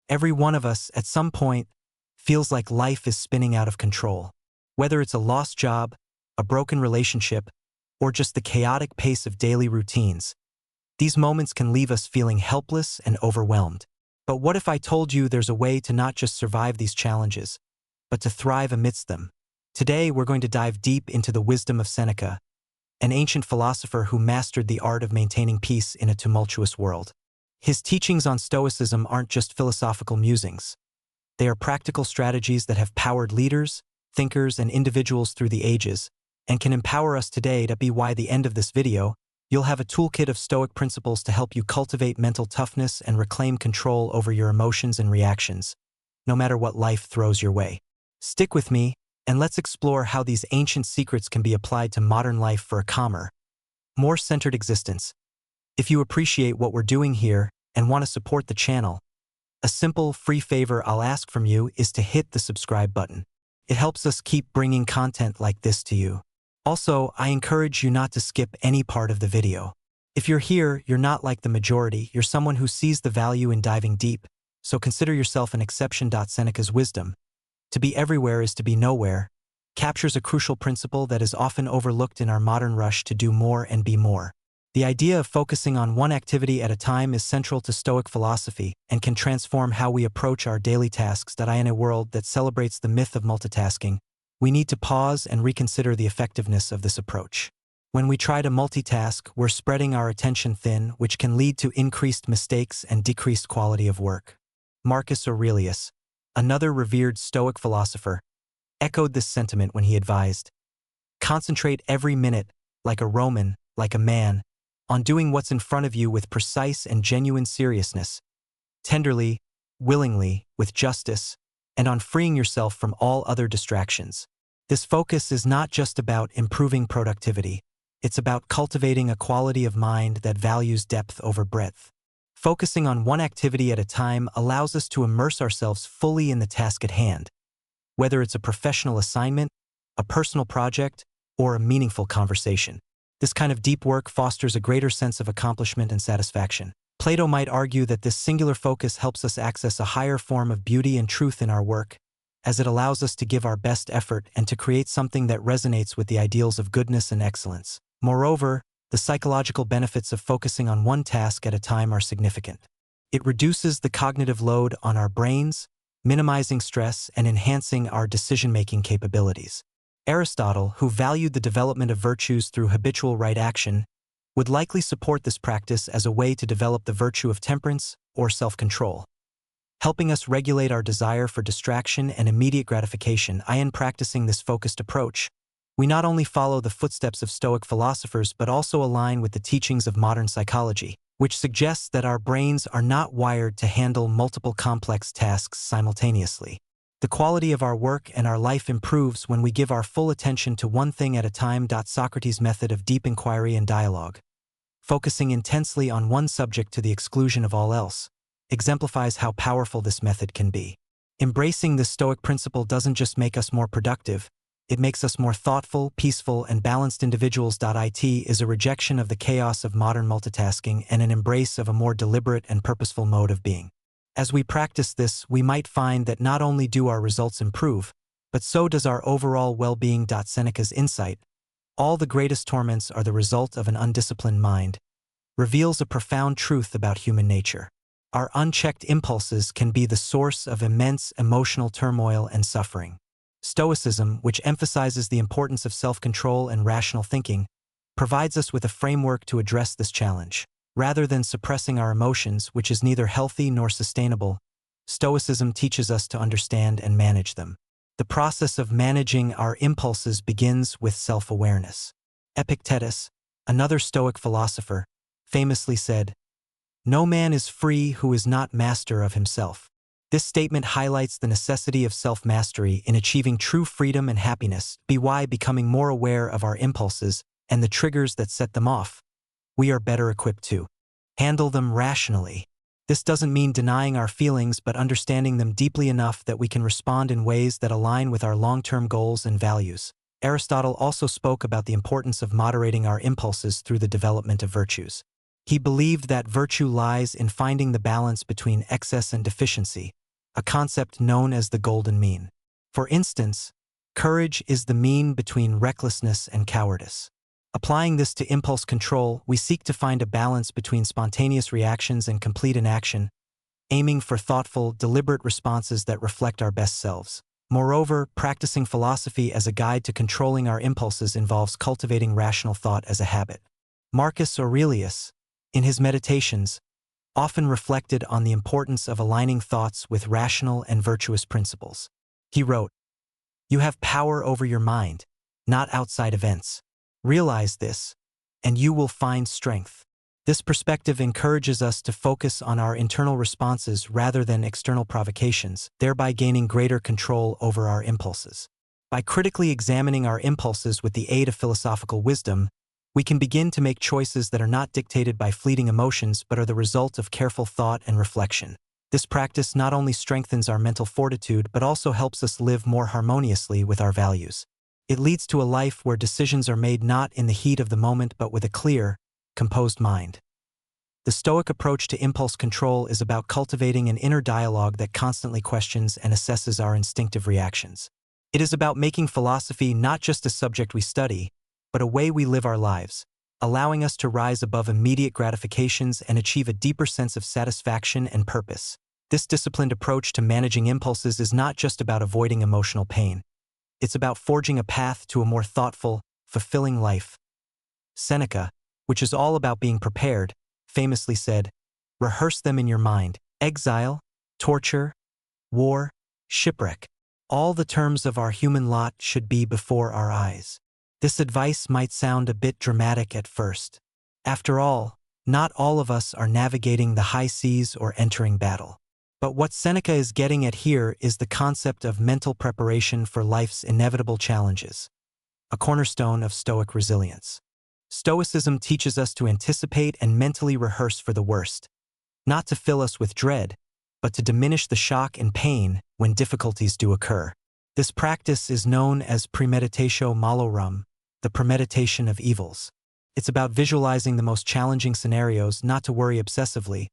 Every one of us, at some point, feels like life is spinning out of control. Whether it's a lost job, a broken relationship, or just the chaotic pace of daily routines, these moments can leave us feeling helpless and overwhelmed. But what if I told you there's a way to not just survive these challenges, but to thrive amidst them? Today, we're going to dive deep into the wisdom of Seneca, an ancient philosopher who mastered the art of maintaining peace in a tumultuous world. His teachings on Stoicism aren't just philosophical musings. They are practical strategies that have powered leaders, thinkers, and individuals through the ages, and can empower us today. To be why the end of this video, you'll have a toolkit of Stoic principles to help you cultivate mental toughness and reclaim control over your emotions and reactions, no matter what life throws your way. Stick with me, and let's explore how these ancient secrets can be applied to modern life for a calmer, more centered existence. If you appreciate what we're doing here and want to support the channel, a simple, free favor I'll ask from you is to hit the subscribe button. It helps us keep bringing content like this to you. Also, I encourage you not to skip any part of the video. If you're here, you're not like the majority, you're someone who sees the value in diving deep, so consider yourself an exception. Seneca's wisdom, "To be everywhere is to be nowhere," captures a crucial principle that is often overlooked in our modern rush to do more and be more. The idea of focusing on one activity at a time is central to Stoic philosophy and can transform how we approach our daily tasks. In a world that celebrates the myth of multitasking, we need to pause and reconsider the effectiveness of this approach. When we try to multitask, we're spreading our attention thin, which can lead to increased mistakes and decreased quality of work. Marcus Aurelius, another revered Stoic philosopher, echoed this sentiment when he advised, "Concentrate every minute, like a Roman, like a man, on doing what's in front of you with precise and genuine seriousness, tenderly, willingly, with justice, and on freeing yourself from all other distractions." This focus is not just about improving productivity. It's about cultivating a quality of mind that values depth over breadth. Focusing on one activity at a time allows us to immerse ourselves fully in the task at hand, whether it's a professional assignment, a personal project, or a meaningful conversation. This kind of deep work fosters a greater sense of accomplishment and satisfaction. Plato might argue that this singular focus helps us access a higher form of beauty and truth in our work, as it allows us to give our best effort and to create something that resonates with the ideals of goodness and excellence. Moreover, the psychological benefits of focusing on one task at a time are significant. It reduces the cognitive load on our brains, minimizing stress and enhancing our decision-making capabilities. Aristotle, who valued the development of virtues through habitual right action, would likely support this practice as a way to develop the virtue of temperance or self-control, helping us regulate our desire for distraction and immediate gratification. In practicing this focused approach, we not only follow the footsteps of Stoic philosophers but also align with the teachings of modern psychology, which suggests that our brains are not wired to handle multiple complex tasks simultaneously. The quality of our work and our life improves when we give our full attention to one thing at a time. Socrates' method of deep inquiry and dialogue, focusing intensely on one subject to the exclusion of all else, exemplifies how powerful this method can be. Embracing this Stoic principle doesn't just make us more productive, it makes us more thoughtful, peaceful, and balanced individuals. It is a rejection of the chaos of modern multitasking and an embrace of a more deliberate and purposeful mode of being. As we practice this, we might find that not only do our results improve, but so does our overall well-being. Seneca's insight, "All the greatest torments are the result of an undisciplined mind," reveals a profound truth about human nature. Our unchecked impulses can be the source of immense emotional turmoil and suffering. Stoicism, which emphasizes the importance of self-control and rational thinking, provides us with a framework to address this challenge. Rather than suppressing our emotions, which is neither healthy nor sustainable, Stoicism teaches us to understand and manage them. The process of managing our impulses begins with self-awareness. Epictetus, another Stoic philosopher, famously said, "No man is free who is not master of himself." This statement highlights the necessity of self-mastery in achieving true freedom and happiness. By becoming more aware of our impulses and the triggers that set them off, we are better equipped to handle them rationally. This doesn't mean denying our feelings but understanding them deeply enough that we can respond in ways that align with our long-term goals and values. Aristotle also spoke about the importance of moderating our impulses through the development of virtues. He believed that virtue lies in finding the balance between excess and deficiency, a concept known as the golden mean. For instance, courage is the mean between recklessness and cowardice. Applying this to impulse control, we seek to find a balance between spontaneous reactions and complete inaction, aiming for thoughtful, deliberate responses that reflect our best selves. Moreover, practicing philosophy as a guide to controlling our impulses involves cultivating rational thought as a habit. Marcus Aurelius, in his Meditations, often reflected on the importance of aligning thoughts with rational and virtuous principles. He wrote, "You have power over your mind, not outside events. Realize this, and you will find strength." This perspective encourages us to focus on our internal responses rather than external provocations, thereby gaining greater control over our impulses. By critically examining our impulses with the aid of philosophical wisdom, we can begin to make choices that are not dictated by fleeting emotions but are the result of careful thought and reflection. This practice not only strengthens our mental fortitude but also helps us live more harmoniously with our values. It leads to a life where decisions are made not in the heat of the moment but with a clear, composed mind. The Stoic approach to impulse control is about cultivating an inner dialogue that constantly questions and assesses our instinctive reactions. It is about making philosophy not just a subject we study, but a way we live our lives, allowing us to rise above immediate gratifications and achieve a deeper sense of satisfaction and purpose. This disciplined approach to managing impulses is not just about avoiding emotional pain. It's about forging a path to a more thoughtful, fulfilling life. Seneca, which is all about being prepared, famously said, "Rehearse them in your mind. Exile, torture, war, shipwreck. All the terms of our human lot should be before our eyes." This advice might sound a bit dramatic at first. After all, not all of us are navigating the high seas or entering battle. But what Seneca is getting at here is the concept of mental preparation for life's inevitable challenges, a cornerstone of Stoic resilience. Stoicism teaches us to anticipate and mentally rehearse for the worst, not to fill us with dread, but to diminish the shock and pain when difficulties do occur. This practice is known as premeditatio malorum, the premeditation of evils. It's about visualizing the most challenging scenarios, not to worry obsessively,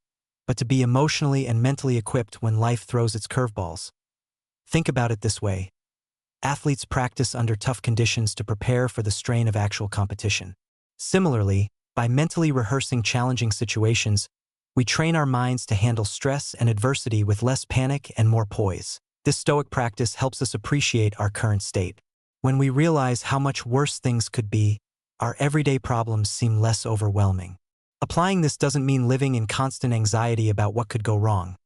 but to be emotionally and mentally equipped when life throws its curveballs. Think about it this way. Athletes practice under tough conditions to prepare for the strain of actual competition. Similarly, by mentally rehearsing challenging situations, we train our minds to handle stress and adversity with less panic and more poise. This Stoic practice helps us appreciate our current state. When we realize how much worse things could be, our everyday problems seem less overwhelming. Applying this doesn't mean living in constant anxiety about what could go wrong.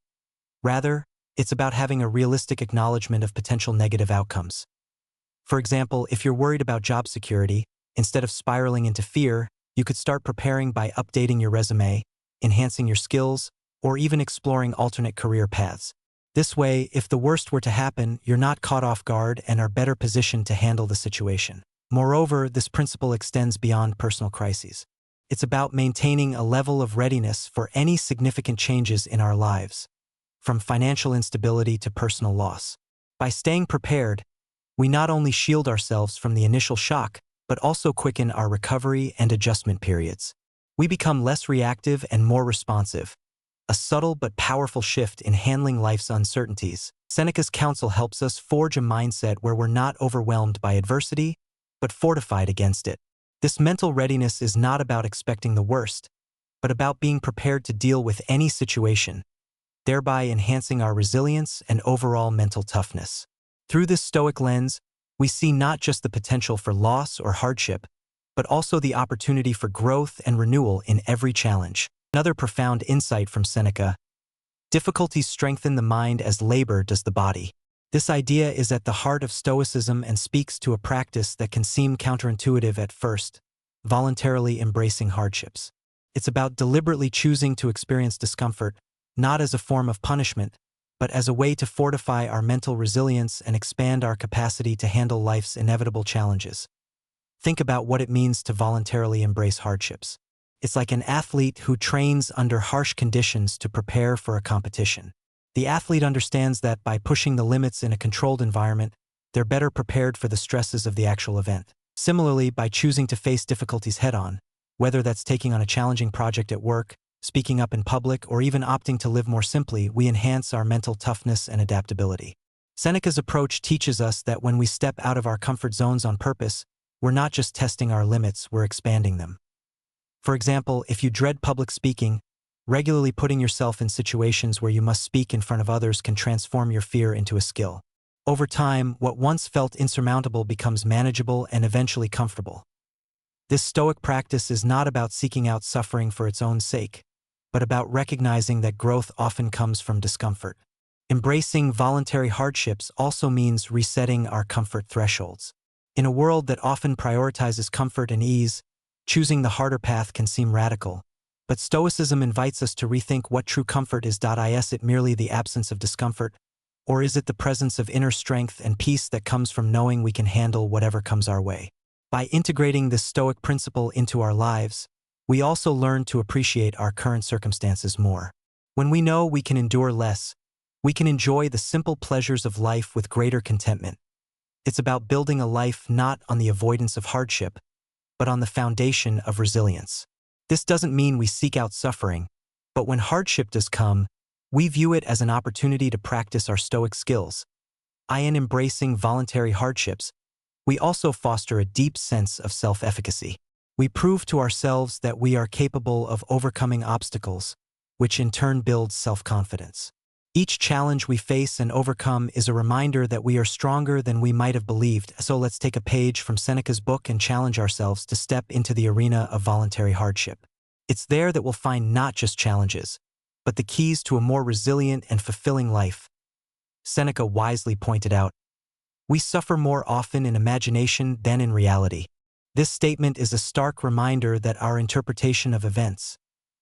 Rather, it's about having a realistic acknowledgement of potential negative outcomes. For example, if you're worried about job security, instead of spiraling into fear, you could start preparing by updating your resume, enhancing your skills, or even exploring alternate career paths. This way, if the worst were to happen, you're not caught off guard and are better positioned to handle the situation. Moreover, this principle extends beyond personal crises. It's about maintaining a level of readiness for any significant changes in our lives, from financial instability to personal loss. By staying prepared, we not only shield ourselves from the initial shock, but also quicken our recovery and adjustment periods. We become less reactive and more responsive, a subtle but powerful shift in handling life's uncertainties. Seneca's counsel helps us forge a mindset where we're not overwhelmed by adversity, but fortified against it. This mental readiness is not about expecting the worst, but about being prepared to deal with any situation, thereby enhancing our resilience and overall mental toughness. Through this Stoic lens, we see not just the potential for loss or hardship, but also the opportunity for growth and renewal in every challenge. Another profound insight from Seneca: difficulties strengthen the mind as labor does the body. This idea is at the heart of Stoicism and speaks to a practice that can seem counterintuitive at first, voluntarily embracing hardships. It's about deliberately choosing to experience discomfort, not as a form of punishment, but as a way to fortify our mental resilience and expand our capacity to handle life's inevitable challenges. Think about what it means to voluntarily embrace hardships. It's like an athlete who trains under harsh conditions to prepare for a competition. The athlete understands that by pushing the limits in a controlled environment, they're better prepared for the stresses of the actual event. Similarly, by choosing to face difficulties head-on, Whether that's taking on a challenging project at work, speaking up in public, or even opting to live more simply, we enhance our mental toughness and adaptability. Seneca's approach teaches us that when we step out of our comfort zones on purpose, we're not just testing our limits, we're expanding them. For example, if you dread public speaking, regularly putting yourself in situations where you must speak in front of others can transform your fear into a skill. Over time, what once felt insurmountable becomes manageable and eventually comfortable. This Stoic practice is not about seeking out suffering for its own sake, but about recognizing that growth often comes from discomfort. Embracing voluntary hardships also means resetting our comfort thresholds. In a world that often prioritizes comfort and ease, choosing the harder path can seem radical, but Stoicism invites us to rethink what true comfort is. Is it merely the absence of discomfort, or is it the presence of inner strength and peace that comes from knowing we can handle whatever comes our way? By integrating this Stoic principle into our lives, we also learn to appreciate our current circumstances more. When we know we can endure less, we can enjoy the simple pleasures of life with greater contentment. It's about building a life not on the avoidance of hardship, but on the foundation of resilience. This doesn't mean we seek out suffering, but when hardship does come, we view it as an opportunity to practice our Stoic skills. In embracing voluntary hardships, we also foster a deep sense of self-efficacy. We prove to ourselves that we are capable of overcoming obstacles, which in turn builds self-confidence. Each challenge we face and overcome is a reminder that we are stronger than we might have believed. So let's take a page from Seneca's book and challenge ourselves to step into the arena of voluntary hardship. It's there that we'll find not just challenges, but the keys to a more resilient and fulfilling life. Seneca wisely pointed out, "We suffer more often in imagination than in reality." This statement is a stark reminder that our interpretation of events,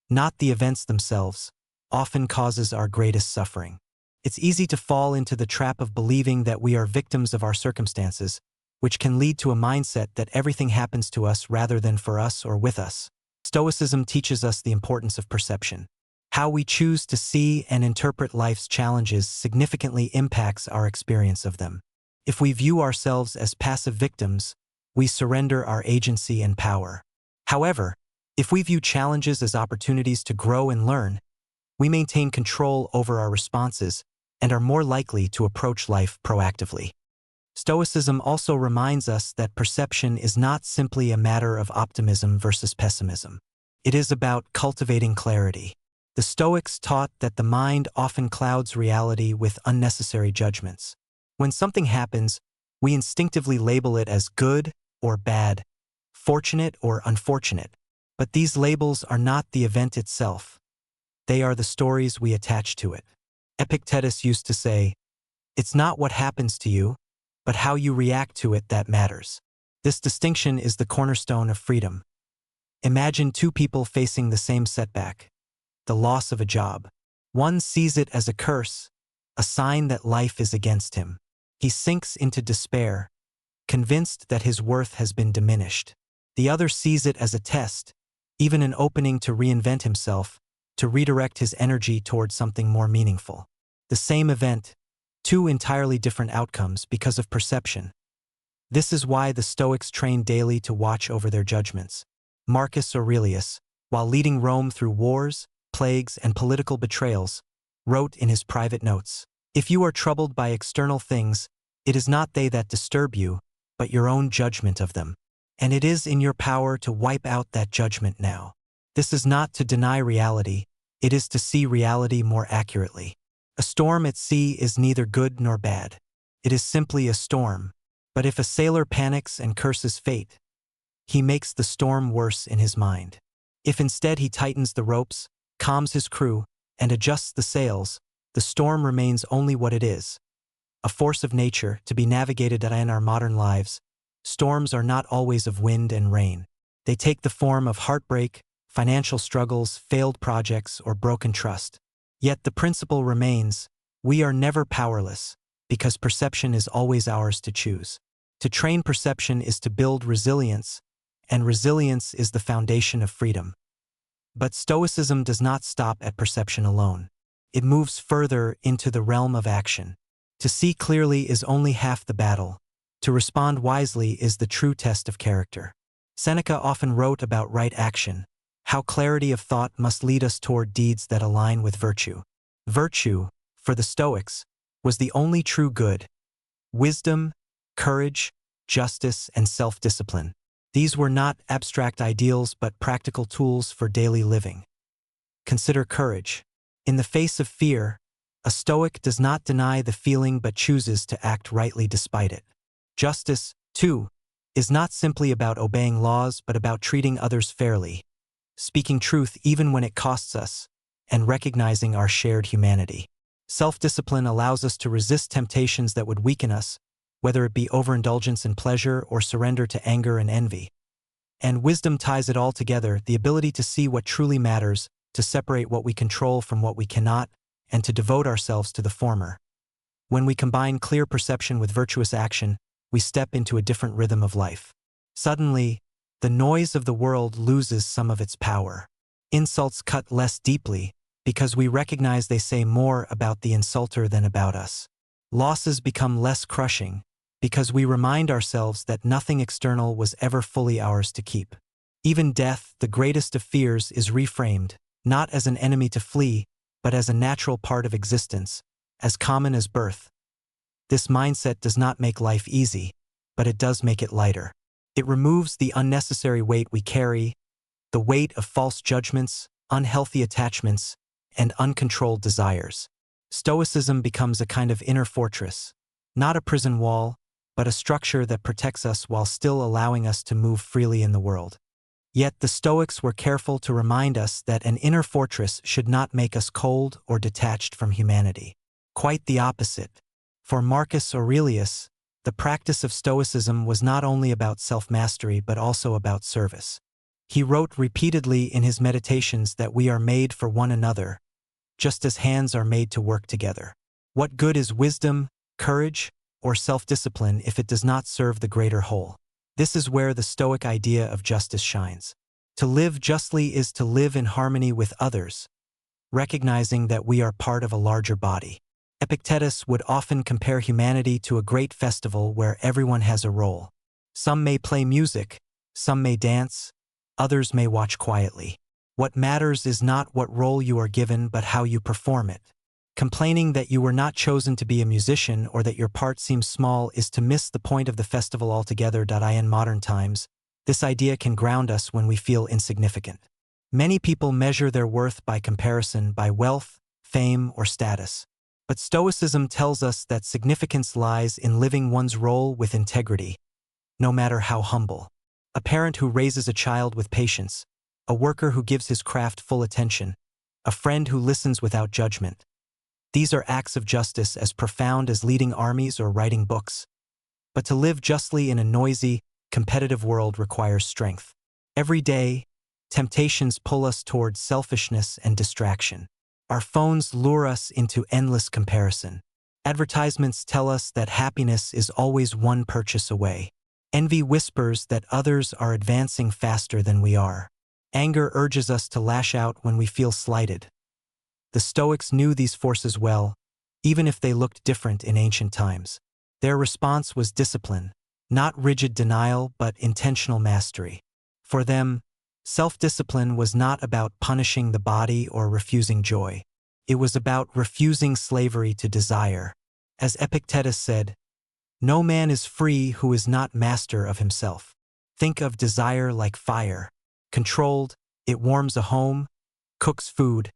not the events themselves, often causes our greatest suffering. It's easy to fall into the trap of believing that we are victims of our circumstances, which can lead to a mindset that everything happens to us rather than for us or with us. Stoicism teaches us the importance of perception. How we choose to see and interpret life's challenges significantly impacts our experience of them. If we view ourselves as passive victims, we surrender our agency and power. However, if we view challenges as opportunities to grow and learn, we maintain control over our responses and are more likely to approach life proactively. Stoicism also reminds us that perception is not simply a matter of optimism versus pessimism. It is about cultivating clarity. The Stoics taught that the mind often clouds reality with unnecessary judgments. When something happens, we instinctively label it as good or bad, fortunate or unfortunate. But these labels are not the event itself. They are the stories we attach to it. Epictetus used to say, "It's not what happens to you, but how you react to it that matters." This distinction is the cornerstone of freedom. Imagine two people facing the same setback, the loss of a job. One sees it as a curse, a sign that life is against him. He sinks into despair, convinced that his worth has been diminished. The other sees it as a test, even an opening to reinvent himself, to redirect his energy towards something more meaningful. The same event, two entirely different outcomes because of perception. This is why the Stoics trained daily to watch over their judgments. Marcus Aurelius, while leading Rome through wars, plagues, and political betrayals, wrote in his private notes, "If you are troubled by external things, it is not they that disturb you, but your own judgment of them. And it is in your power to wipe out that judgment now." This is not to deny reality, it is to see reality more accurately. A storm at sea is neither good nor bad. It is simply a storm. But if a sailor panics and curses fate, he makes the storm worse in his mind. If instead he tightens the ropes, calms his crew, and adjusts the sails, the storm remains only what it is, a force of nature to be navigated in our modern lives. Storms are not always of wind and rain. They take the form of heartbreak, financial struggles, failed projects, or broken trust. Yet the principle remains, we are never powerless, because perception is always ours to choose. To train perception is to build resilience, and resilience is the foundation of freedom. But Stoicism does not stop at perception alone. It moves further into the realm of action. To see clearly is only half the battle. To respond wisely is the true test of character. Seneca often wrote about right action, how clarity of thought must lead us toward deeds that align with virtue. Virtue, for the Stoics, was the only true good: wisdom, courage, justice, and self-discipline. These were not abstract ideals but practical tools for daily living. Consider courage. In the face of fear, a Stoic does not deny the feeling but chooses to act rightly despite it. Justice, too, is not simply about obeying laws but about treating others fairly, speaking truth even when it costs us, and recognizing our shared humanity. Self-discipline allows us to resist temptations that would weaken us, whether it be overindulgence in pleasure or surrender to anger and envy. And wisdom ties it all together: the ability to see what truly matters, to separate what we control from what we cannot, and to devote ourselves to the former. When we combine clear perception with virtuous action, we step into a different rhythm of life. Suddenly, the noise of the world loses some of its power. Insults cut less deeply, because we recognize they say more about the insulter than about us. Losses become less crushing, because we remind ourselves that nothing external was ever fully ours to keep. Even death, the greatest of fears, is reframed, not as an enemy to flee, but as a natural part of existence, as common as birth. This mindset does not make life easy, but it does make it lighter. It removes the unnecessary weight we carry, the weight of false judgments, unhealthy attachments, and uncontrolled desires. Stoicism becomes a kind of inner fortress, not a prison wall, but a structure that protects us while still allowing us to move freely in the world. Yet the Stoics were careful to remind us that an inner fortress should not make us cold or detached from humanity. Quite the opposite. For Marcus Aurelius, the practice of Stoicism was not only about self-mastery but also about service. He wrote repeatedly in his meditations that we are made for one another, just as hands are made to work together. What good is wisdom, courage, or self-discipline if it does not serve the greater whole? This is where the Stoic idea of justice shines. To live justly is to live in harmony with others, recognizing that we are part of a larger body. Epictetus would often compare humanity to a great festival where everyone has a role. Some may play music, some may dance, others may watch quietly. What matters is not what role you are given but how you perform it. Complaining that you were not chosen to be a musician or that your part seems small is to miss the point of the festival altogether. In modern times, this idea can ground us when we feel insignificant. Many people measure their worth by comparison, by wealth, fame, or status. But Stoicism tells us that significance lies in living one's role with integrity, no matter how humble. A parent who raises a child with patience, a worker who gives his craft full attention, a friend who listens without judgment. These are acts of justice as profound as leading armies or writing books. But to live justly in a noisy, competitive world requires strength. Every day, temptations pull us towards selfishness and distraction. Our phones lure us into endless comparison. Advertisements tell us that happiness is always one purchase away. Envy whispers that others are advancing faster than we are. Anger urges us to lash out when we feel slighted. The Stoics knew these forces well, even if they looked different in ancient times. Their response was discipline, not rigid denial but intentional mastery. For them, self-discipline was not about punishing the body or refusing joy. It was about refusing slavery to desire. As Epictetus said, "No man is free who is not master of himself." Think of desire like fire. Controlled, it warms a home, cooks food,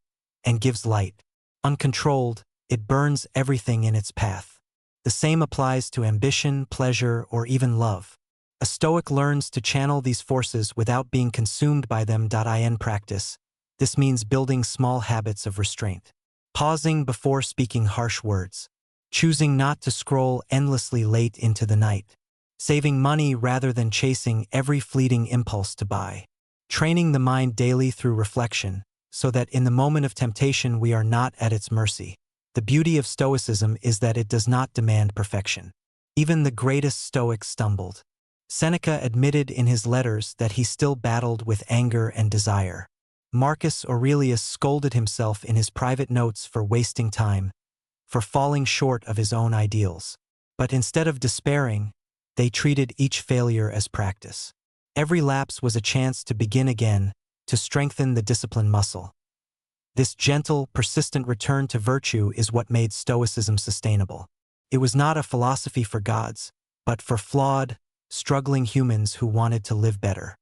and gives light. Uncontrolled, it burns everything in its path. The same applies to ambition, pleasure, or even love. A Stoic learns to channel these forces without being consumed by them. In practice, this means building small habits of restraint. Pausing before speaking harsh words. Choosing not to scroll endlessly late into the night. Saving money rather than chasing every fleeting impulse to buy. Training the mind daily through reflection, so that in the moment of temptation we are not at its mercy. The beauty of Stoicism is that it does not demand perfection. Even the greatest Stoic stumbled. Seneca admitted in his letters that he still battled with anger and desire. Marcus Aurelius scolded himself in his private notes for wasting time, for falling short of his own ideals. But instead of despairing, they treated each failure as practice. Every lapse was a chance to begin again, to strengthen the discipline muscle. This gentle, persistent return to virtue is what made Stoicism sustainable. It was not a philosophy for gods, but for flawed, struggling humans who wanted to live better.